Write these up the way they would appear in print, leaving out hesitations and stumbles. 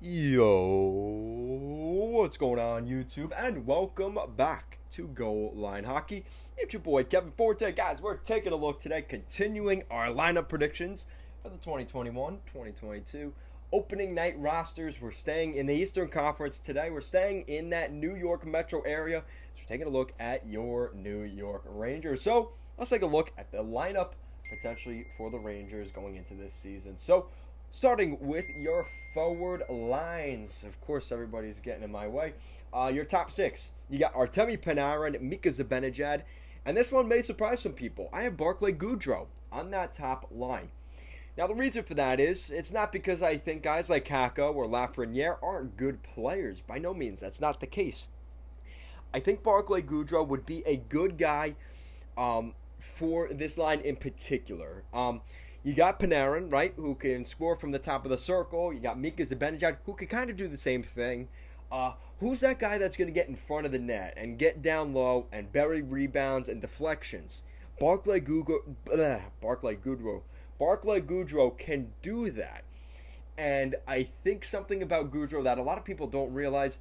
Yo, what's going on, YouTube? And welcome back to Goal Line Hockey. It's your boy Kevin Forte. Guys, we're taking a look today, continuing our lineup predictions for the 2021-2022 opening night rosters. We're staying in the Eastern Conference today. We're staying in that New York metro area. So we're taking a look at your New York Rangers. So let's take a look at the lineup potentially for the Rangers going into this season. So starting with your forward lines. Of course, everybody's getting in my way. Your top six. You got Artemi Panarin, Mika Zibanejad, and this one may surprise some people. I have Barclay Goodrow on that top line. Now, the reason for that is, it's not because I think guys like Kakko or Laffreniere aren't good players. By no means, that's not the case. I think Barclay Goodrow would be a good guy for this line in particular. You got Panarin, right, who can score from the top of the circle. You got Mika Zibanejad, who can kind of do the same thing. Who's that guy that's going to get in front of the net and get down low and bury rebounds and deflections? Barclay Goodrow can do that. And I think something about Goodrow that a lot of people don't realize,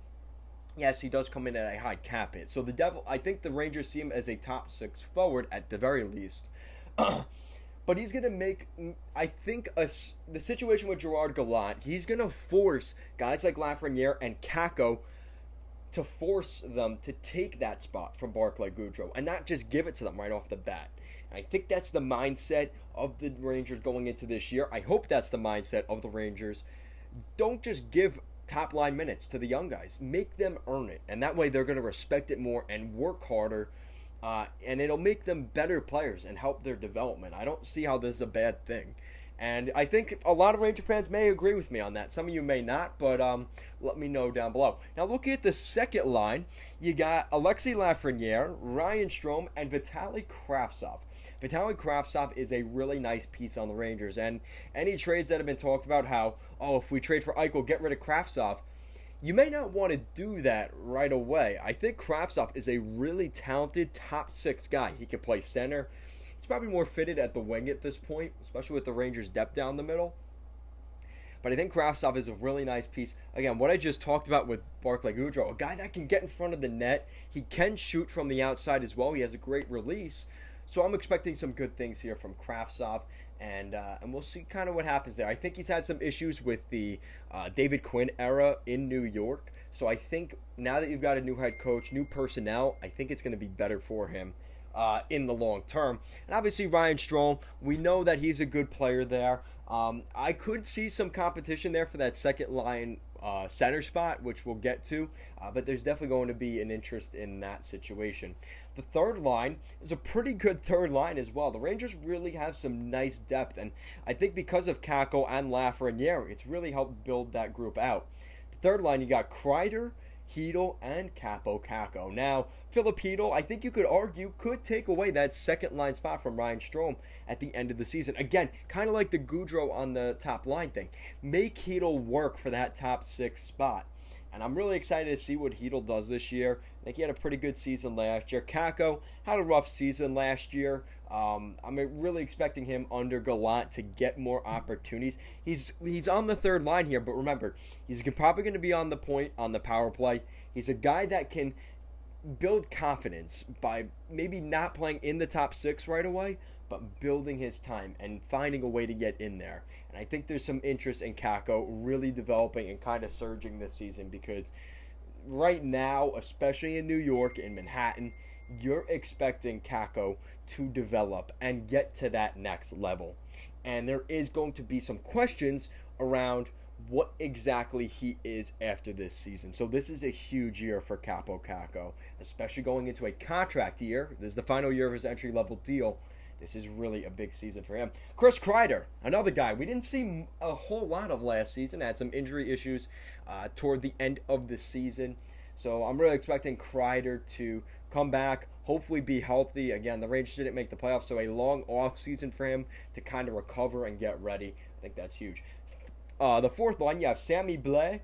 yes, he does come in at a high cap hit. So I think the Rangers see him as a top six forward at the very least. But he's going to make, I think, the situation with Gerard Gallant, he's going to force guys like Lafreniere and Kakko to force them to take that spot from Barclay Goodrow and not just give it to them right off the bat. And I think that's the mindset of the Rangers going into this year. I hope that's the mindset of the Rangers. Don't just give top line minutes to the young guys. Make them earn it. And that way they're going to respect it more and work harder. And it'll make them better players and help their development. I don't see how this is a bad thing. And I think a lot of Ranger fans may agree with me on that. Some of you may not, but let me know down below. Now, looking at the second line, you got Alexi Laffreniere, Ryan Strome, and Vitaly Kraftsoff. Vitaly Kraftsoff is a really nice piece on the Rangers. And any trades that have been talked about, how, if we trade for Eichel, get rid of Kraftsoff, you may not want to do that right away. I think Kraftsoff is a really talented top six guy. He can play center. He's probably more fitted at the wing at this point, especially with the Rangers' depth down the middle. But I think Kraftsoff is a really nice piece. Again, what I just talked about with Barclay Goodrow, a guy that can get in front of the net. He can shoot from the outside as well. He has a great release. So I'm expecting some good things here from Kraftsoff. And we'll see kind of what happens there. I think he's had some issues with the David Quinn era in New York. So I think now that you've got a new head coach, new personnel, I think it's going to be better for him in the long term. And obviously Ryan Strome, we know that he's a good player there. I could see some competition there for that second line center spot, which we'll get to. But there's definitely going to be an interest in that situation. The third line is a pretty good third line as well. The Rangers really have some nice depth, and I think because of Kakko and Laffreniere, it's really helped build that group out. The third line, you got Kreider, Chytil, and Kakko. Now, Chytil, I think you could argue, could take away that second line spot from Ryan Strome at the end of the season. Again, kind of like the Goodrow on the top line thing. Make Chytil work for that top six spot. And I'm really excited to see what Chytil does this year. I think he had a pretty good season last year. Kakko had a rough season last year. I'm really expecting him under Gallant to get more opportunities. He's on the third line here, but remember, he's probably going to be on the point on the power play. He's a guy that can build confidence by maybe not playing in the top six right away, but building his time and finding a way to get in there. And I think there's some interest in Kakko really developing and kind of surging this season, because right now, especially in New York, in Manhattan, you're expecting Kakko to develop and get to that next level. And there is going to be some questions around what exactly he is after this season. So this is a huge year for Kaapo Kakko, especially going into a contract year. This is the final year of his entry-level deal. This is really a big season for him. Chris Kreider, another guy we didn't see a whole lot of last season. Had some injury issues toward the end of the season. So I'm really expecting Kreider to come back, hopefully be healthy. Again, the Rangers didn't make the playoffs, so a long off season for him to kind of recover and get ready. I think that's huge. The fourth line, you have Sammy Blais,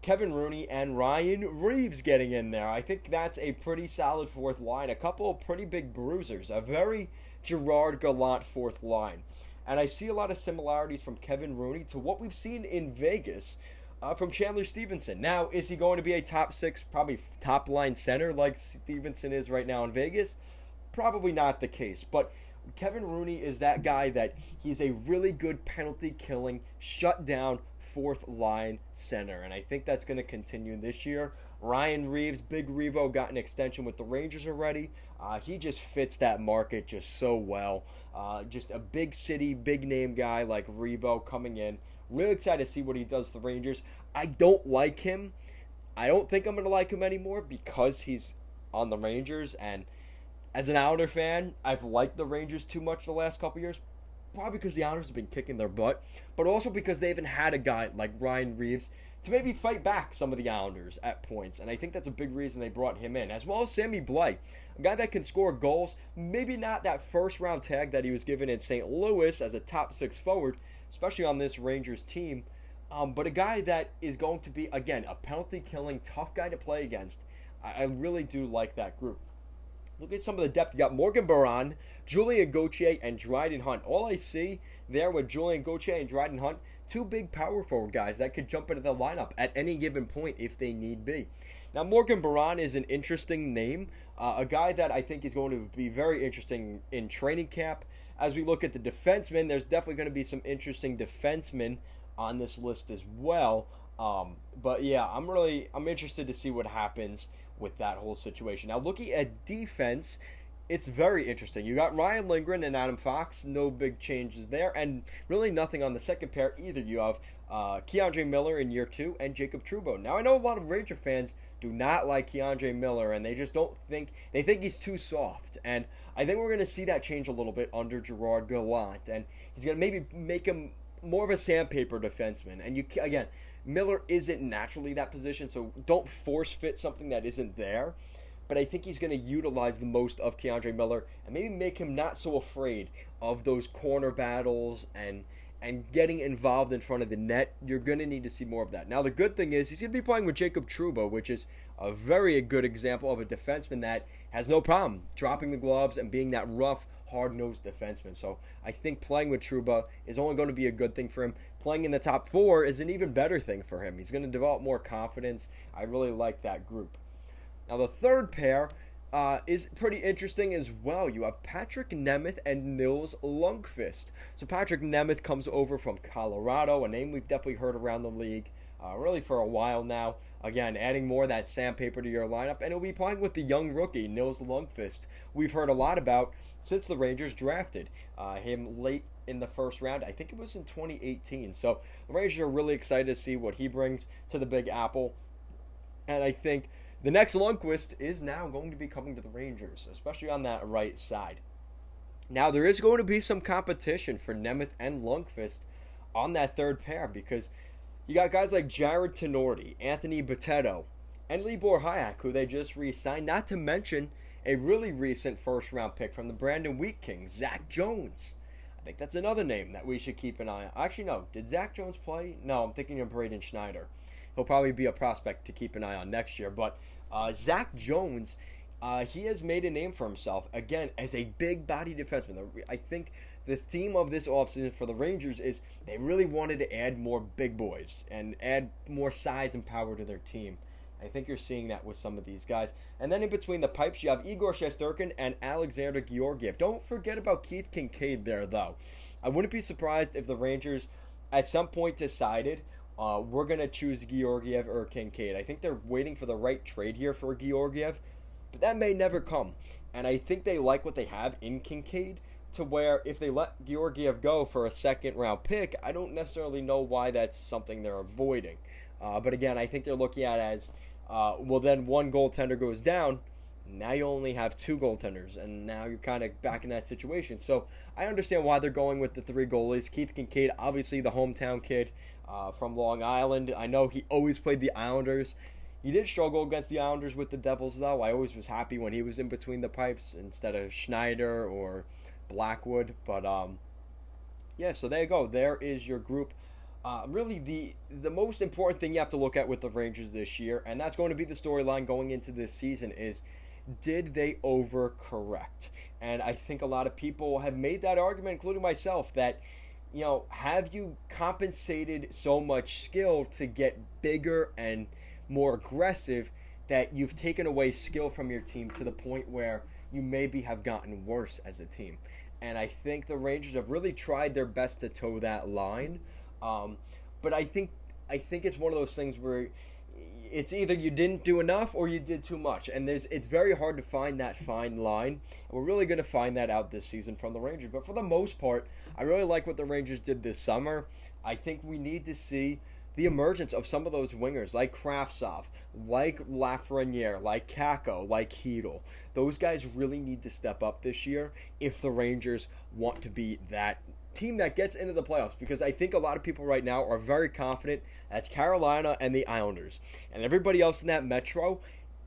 Kevin Rooney, and Ryan Reeves getting in there. I think that's a pretty solid fourth line. A couple of pretty big bruisers. A very Gerard Gallant fourth line. And I see a lot of similarities from Kevin Rooney to what we've seen in Vegas from Chandler Stevenson. Now, is he going to be a top 6, probably top line center like Stevenson is right now in Vegas? Probably not the case. But Kevin Rooney is that guy that he's a really good penalty killing, shut down, fourth line center. And I think that's going to continue this year. Ryan Reeves, Big Revo, got an extension with the Rangers already. He just fits that market just so well. Just a big city, big name guy like Revo coming in. Really excited to see what he does to the Rangers. I don't like him. I don't think I'm going to like him anymore because he's on the Rangers. And as an Islander fan, I've liked the Rangers too much the last couple years. Probably because the Islanders have been kicking their butt. But also because they haven't had a guy like Ryan Reeves to maybe fight back some of the Islanders at points. And I think that's a big reason they brought him in. As well as Sammy Blais, a guy that can score goals. Maybe not that first round tag that he was given in St. Louis as a top 6 forward, especially on this Rangers team. But a guy that is going to be, again, a penalty killing, tough guy to play against. I really do like that group. Look at some of the depth. You got Morgan Barron, Julien Gauthier, and Dryden Hunt. All I see there with Julien Gauthier and Dryden Hunt, 2 big power forward guys that could jump into the lineup at any given point if they need be. Now, Morgan Barron is an interesting name, a guy that I think is going to be very interesting in training camp. As we look at the defensemen, there's definitely going to be some interesting defensemen on this list as well. But yeah, I'm interested to see what happens with that whole situation. Now, looking at defense, it's very interesting. You got Ryan Lindgren and Adam Fox, no big changes there, and really nothing on the second pair either. You have Keiondre Miller in year 2 and Jacob Trouba. Now, I know a lot of Ranger fans do not like Keiondre Miller, and they just don't think he's too soft. And I think we're going to see that change a little bit under Gerard Gallant, and he's going to maybe make him more of a sandpaper defenseman. And again, Miller isn't naturally that position, so don't force fit something that isn't there. But I think he's going to utilize the most of Keiondre Miller and maybe make him not so afraid of those corner battles and getting involved in front of the net. You're going to need to see more of that. Now, the good thing is he's going to be playing with Jacob Trouba, which is a very good example of a defenseman that has no problem dropping the gloves and being that rough, hard-nosed defenseman. So I think playing with Trouba is only going to be a good thing for him. Playing in the top 4 is an even better thing for him. He's going to develop more confidence. I really like that group. Now, the third pair is pretty interesting as well. You have Patrick Nemeth and Nils Lunkfist. So Patrick Nemeth comes over from Colorado, a name we've definitely heard around the league really for a while now. Again, adding more of that sandpaper to your lineup, and he'll be playing with the young rookie, Nils Lunkfist. We've heard a lot about since the Rangers drafted him late in the first round. I think it was in 2018. So the Rangers are really excited to see what he brings to the Big Apple. And I think the next Lundqvist is now going to be coming to the Rangers, especially on that right side. Now, there is going to be some competition for Nemeth and Lundqvist on that third pair because you got guys like Jared Tenorti, Anthony Boteto, and Libor Hajek, who they just re-signed, not to mention a really recent first-round pick from the Brandon Wheat Kings, Zach Jones. I think that's another name that we should keep an eye on. Actually, no. Did Zach Jones play? No, I'm thinking of Braden Schneider. He'll probably be a prospect to keep an eye on next year. But Zach Jones, he has made a name for himself, again, as a big-body defenseman. I think the theme of this offseason for the Rangers is they really wanted to add more big boys and add more size and power to their team. I think you're seeing that with some of these guys. And then in between the pipes, you have Igor Shesterkin and Alexander Georgiev. Don't forget about Keith Kincaid there, though. I wouldn't be surprised if the Rangers at some point decided we're going to choose Georgiev or Kincaid. I think they're waiting for the right trade here for Georgiev, but that may never come. And I think they like what they have in Kincaid, to where if they let Georgiev go for a second-round pick, I don't necessarily know why that's something they're avoiding. But again, I think they're looking at it as, well, then one goaltender goes down. Now you only have 2 goaltenders, and now you're kind of back in that situation. So I understand why they're going with the 3 goalies. Keith Kincaid, obviously the hometown kid from Long Island. I know he always played the Islanders. He did struggle against the Islanders with the Devils, though. I always was happy when he was in between the pipes instead of Schneider or Blackwood. But, yeah, so there you go. There is your group. Really, the most important thing you have to look at with the Rangers this year, and that's going to be the storyline going into this season, is did they overcorrect? And I think a lot of people have made that argument, including myself, that, have you compensated so much skill to get bigger and more aggressive that you've taken away skill from your team to the point where you maybe have gotten worse as a team? And I think the Rangers have really tried their best to toe that line. But I think it's one of those things where it's either you didn't do enough or you did too much. And it's very hard to find that fine line. And we're really going to find that out this season from the Rangers. But for the most part, I really like what the Rangers did this summer. I think we need to see the emergence of some of those wingers like Kraftsoff, like Laffreniere, like Kakko, like Keiondre. Those guys really need to step up this year if the Rangers want to be that team that gets into the playoffs, because I think a lot of people right now are very confident that's Carolina and the Islanders. And everybody else in that Metro,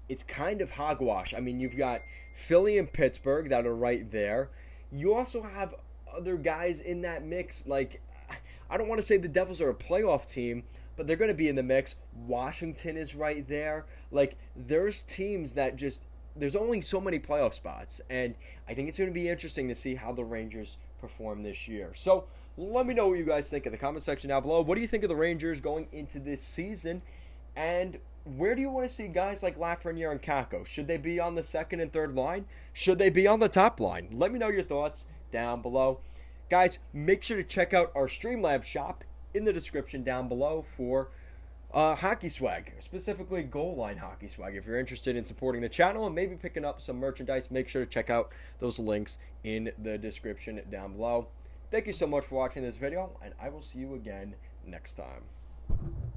it's kind of hogwash. I mean, you've got Philly and Pittsburgh that are right there. You also have other guys in that mix, like, I don't want to say the Devils are a playoff team, but they're going to be in the mix. Washington is right there. Like, there's teams that just, there's only so many playoff spots. And I think it's going to be interesting to see how the Rangers perform this year. So let me know what you guys think in the comment section down below. What do you think of the Rangers going into this season? And where do you want to see guys like Laffreniere and Kakko? Should they be on the second and third line? Should they be on the top line? Let me know your thoughts down below. Guys, make sure to check out our Streamlabs shop in the description down below for hockey swag, specifically goal line hockey swag. If you're interested in supporting the channel and maybe picking up some merchandise, make sure to check out those links in the description down below. Thank you so much for watching this video, and I will see you again next time.